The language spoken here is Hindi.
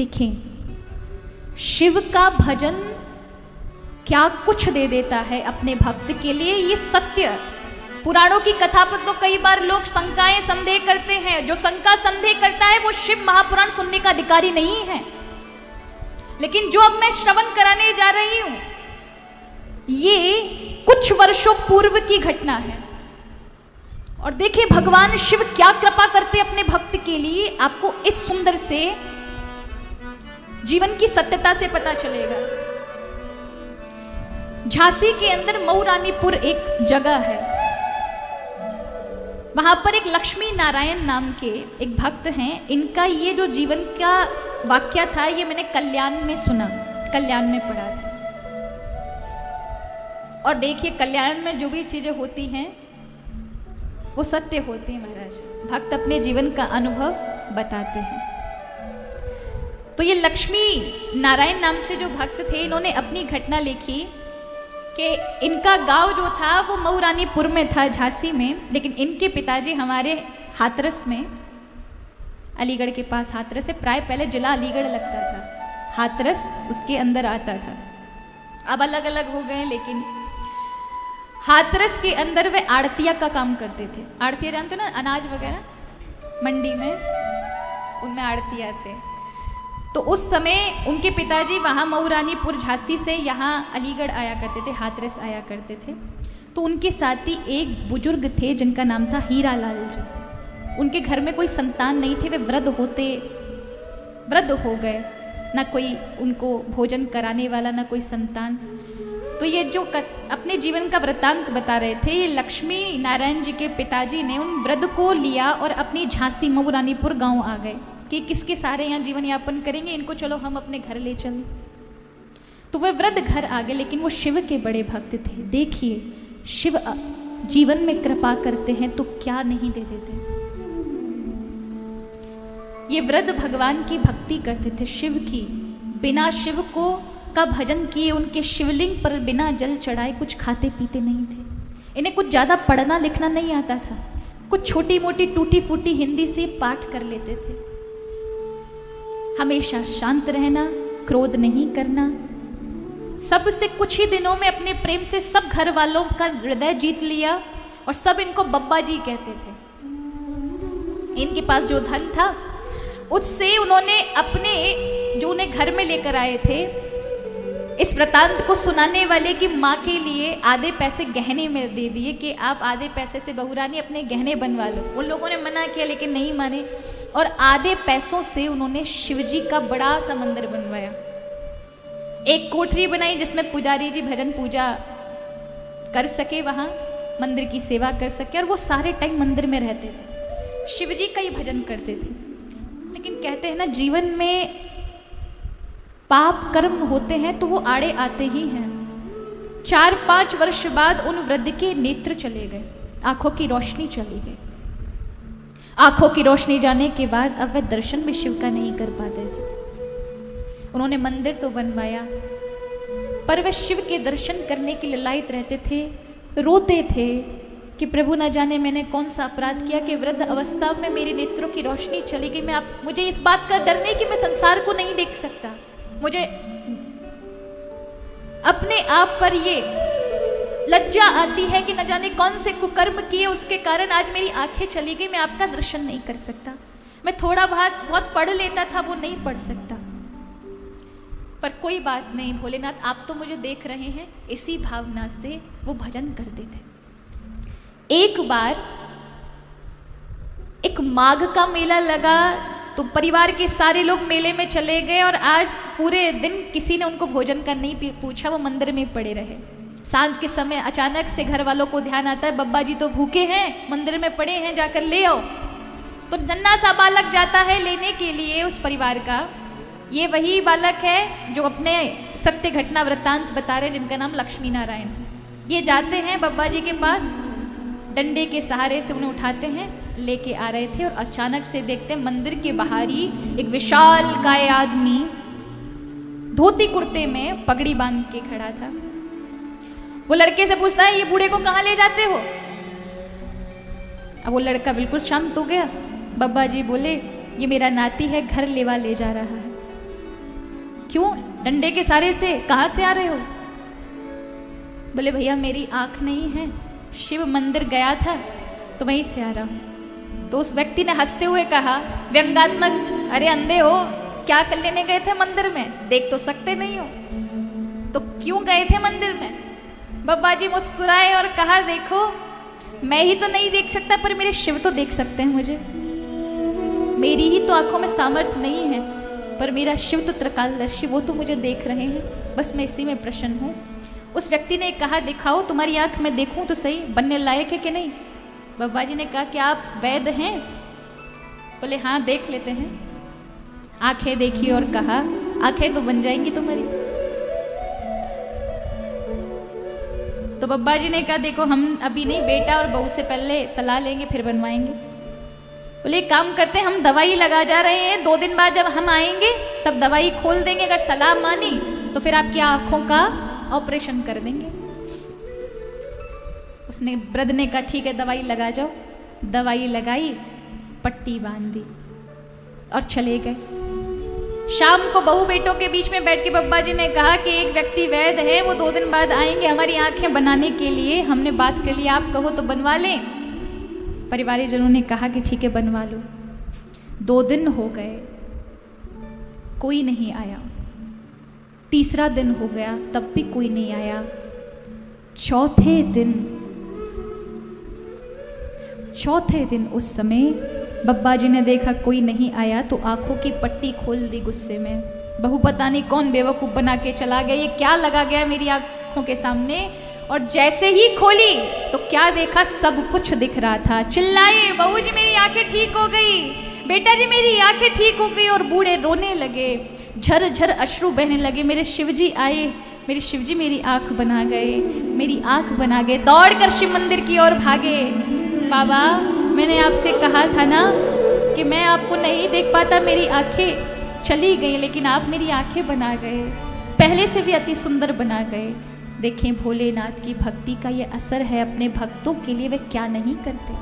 देखें शिव का भजन क्या कुछ दे देता है अपने भक्त के लिए, ये सत्य। पुराणों की कथा पर तो कई बार लोग शंकाएं संदेह करते हैं। जो शंका संदेह करता है वो शिव महापुराण सुनने का अधिकारी नहीं है। लेकिन जो अब मैं श्रवण कराने जा रही हूं ये कुछ वर्षों पूर्व की घटना है। और देखिए भगवान शिव क्या कृपा करते अपने भक्त के लिए, आपको इस सुंदर से जीवन की सत्यता से पता चलेगा। झांसी के अंदर मऊरानीपुर एक जगह है, वहां पर एक लक्ष्मी नारायण नाम के एक भक्त हैं। इनका ये जो जीवन का वाक्य था ये मैंने कल्याण में सुना, कल्याण में पढ़ा था। और देखिए कल्याण में जो भी चीजें होती हैं वो सत्य होती हैं महाराज। भक्त अपने जीवन का अनुभव बताते हैं। तो ये लक्ष्मी नारायण नाम से जो भक्त थे इन्होंने अपनी घटना लिखी कि इनका गांव जो था वो मऊरानीपुर में था, झांसी में, लेकिन इनके पिताजी हमारे हाथरस में, अलीगढ़ के पास हाथरस है, प्राय पहले जिला अलीगढ़ लगता था, हाथरस उसके अंदर आता था। अब अलग अलग हो गए, लेकिन हाथरस के अंदर वे आड़तिया का काम करते थे। आड़तिया जानते हो ना, अनाज वगैरह मंडी में उनमें आड़तिया थे। तो उस समय उनके पिताजी वहाँ मऊरानीपुर झांसी से यहाँ अलीगढ़ आया करते थे, हाथरस आया करते थे। तो उनके साथ ही एक बुजुर्ग थे जिनका नाम था हीरा लाल जी। उनके घर में कोई संतान नहीं थे, वे वृद्ध हो गए, ना कोई उनको भोजन कराने वाला, ना कोई संतान। तो ये जो अपने जीवन का वृत्तांत बता रहे थे, ये लक्ष्मी नारायण जी के पिताजी ने उन वृद्ध को लिया और अपनी झांसी मऊरानीपुर गांव आ गए कि किसके सारे यहाँ जीवन यापन करेंगे, इनको चलो हम अपने घर ले चलें। तो वे वृद्ध घर आ गए, लेकिन वो शिव के बड़े भक्त थे। देखिए शिव जीवन में कृपा करते हैं तो क्या नहीं दे देते। ये वृद्ध भगवान की भक्ति करते थे, शिव की। बिना शिव को का भजन किए, उनके शिवलिंग पर बिना जल चढ़ाए कुछ खाते पीते नहीं थे। इन्हें कुछ ज्यादा पढ़ना लिखना नहीं आता था, कुछ छोटी मोटी टूटी फूटी हिंदी से पाठ कर लेते थे। हमेशा शांत रहना, क्रोध नहीं करना, सबसे कुछ ही दिनों में अपने प्रेम से सब घर वालों का हृदय जीत लिया और सब इनको बब्बा जी कहते थे। इनके पास जो धन था उससे उन्होंने अपने जो उन्हें घर में लेकर आए थे, इस वृतांत को सुनाने वाले की माँ के लिए आधे पैसे गहने में दे दिए कि आप आधे पैसे से बहुरानी अपने गहने बनवा लो। उन लोगों ने मना किया लेकिन नहीं माने, और आधे पैसों से उन्होंने शिवजी का बड़ा सा मंदिर बनवाया। एक कोठरी बनाई जिसमें पुजारी जी भजन पूजा कर सके, वहां मंदिर की सेवा कर सके, और वो सारे टाइम मंदिर में रहते थे, शिवजी का ही भजन करते थे। लेकिन कहते हैं ना जीवन में पाप कर्म होते हैं तो वो आड़े आते ही हैं। 4-5 वर्ष बाद उन वृद्ध के नेत्र चले गए, आंखों की रोशनी चली गई। आंखों की रोशनी जाने के बाद अब वे दर्शन भी शिव का नहीं कर पाते थे। उन्होंने मंदिर तो बनवाया पर वे शिव के दर्शन करने के लिए लायक रहते थे, रोते थे कि प्रभु न जाने मैंने कौन सा अपराध किया कि वृद्ध अवस्था में मेरे नेत्रों की रोशनी चली गई। मुझे इस बात का डर नहीं कि मैं संसार को नहीं देख सकता, मुझे अपने आप पर ये लज्जा आती है कि न जाने कौन से कुकर्म किए उसके कारण आज मेरी आंखें चली गई, मैं आपका दर्शन नहीं कर सकता। मैं थोड़ा बहुत पढ़ लेता था, वो नहीं पढ़ सकता। पर कोई बात नहीं भोलेनाथ, आप तो मुझे देख रहे हैं। इसी भावना से वो भजन करते थे। एक बार एक माघ का मेला लगा तो परिवार के सारे लोग मेले में चले गए और आज पूरे दिन किसी ने उनको भोजन का नहीं पूछा, वो मंदिर में पड़े रहे। सांझ के समय अचानक से घर वालों को ध्यान आता है बब्बा जी तो भूखे हैं, मंदिर में पड़े हैं, जाकर ले आओ। तो नन्हा सा बालक जाता है लेने के लिए उस परिवार का। ये वही बालक है जो अपने सत्य घटना वृत्तांत बता रहे हैं, जिनका नाम लक्ष्मी नारायण है। ये जाते हैं बब्बा जी के पास, डंडे के सहारे से उन्हें उठाते हैं, लेके आ रहे थे और अचानक से देखते हैं मंदिर के बाहर ही एक विशाल काय आदमी धोती कुर्ते में पगड़ी बांध के खड़ा था। वो लड़के से पूछता है ये बूढ़े को कहाँ ले जाते हो? अब वो लड़का बिल्कुल शांत हो गया। बब्बा जी बोले ये मेरा नाती है, घर लेवा ले जा रहा है। क्यों? डंडे के सहारे से? कहाँ से आ रहे हो? बोले भैया मेरी आंख नहीं है, शिव मंदिर गया था तो वहीं से आ रहा हूं। तो उस व्यक्ति ने हंसते हुए कहा व्यंगात्मक, अरे अंधे हो, क्या कर लेने गए थे मंदिर में? देख तो सकते नहीं हो, तो क्यों गए थे मंदिर में? बाबा जी मुस्कुराए और कहा देखो मैं ही तो नहीं देख सकता, पर मेरे शिव तो देख सकते हैं मुझे। मेरी ही तो आंखों में सामर्थ्य नहीं है, पर मेरा शिव तो त्रिकालदर्शी, वो तो मुझे देख रहे हैं, बस मैं इसी में प्रसन्न हूं। उस व्यक्ति ने कहा दिखाओ तुम्हारी आंख में देखूं तो सही, बनने लायक है कि नहीं? बाबा जी ने कहा क्या आप वैद्य हैं? बोले हाँ देख लेते हैं। आंखें देखी और कहा आंखें तो बन जाएंगी तुम्हारी। तो बाबा जी ने कहा देखो हम अभी नहीं, बेटा और बहू से पहले सलाह लेंगे फिर बनवाएंगे। बोले एक काम करते हैं, हम दवाई लगा जा रहे हैं, 2 दिन बाद जब हम आएंगे तब दवाई खोल देंगे, अगर सलाह मानी तो फिर आपकी आंखों का ऑपरेशन कर देंगे। उसने वृद्ध ने कहा ठीक है दवाई लगा जाओ। दवाई लगाई, पट्टी बांध दी और चले गए। शाम को बहू बेटों के बीच में बैठ के बाबा जी ने कहा कि एक व्यक्ति वैद्य है, वो 2 दिन बाद आएंगे हमारी आंखें बनाने के लिए, हमने बात कर ली, आप कहो तो बनवा लें। परिवारी जनों ने कहा कि ठीक है बनवा लो। 2 दिन हो गए, कोई नहीं आया। तीसरा दिन हो गया, तब भी कोई नहीं आया। चौथे दिन उस समय बब्बा जी ने देखा कोई नहीं आया तो आंखों की पट्टी खोल दी गुस्से में। बहू पता नहीं कौन बेवकूफ बना के चला गया, ये क्या लगा गया मेरी आंखों के सामने। और जैसे ही खोली तो क्या देखा, सब कुछ दिख रहा था। चिल्लाए बहू जी मेरी आंखें ठीक हो गई, बेटा जी मेरी आंखें ठीक हो गई। और बूढ़े रोने लगे, झर झर अश्रु बहने लगे। मेरे शिवजी आए, मेरे शिवजी मेरी आंख बना गए, मेरी आंख बना गए। दौड़कर शिव मंदिर की ओर भागे। बाबा मैंने आपसे कहा था ना कि मैं आपको नहीं देख पाता, मेरी आंखें चली गई, लेकिन आप मेरी आंखें बना गए, पहले से भी अति सुंदर बना गए। देखें भोलेनाथ की भक्ति का ये असर है, अपने भक्तों के लिए वे क्या नहीं करते।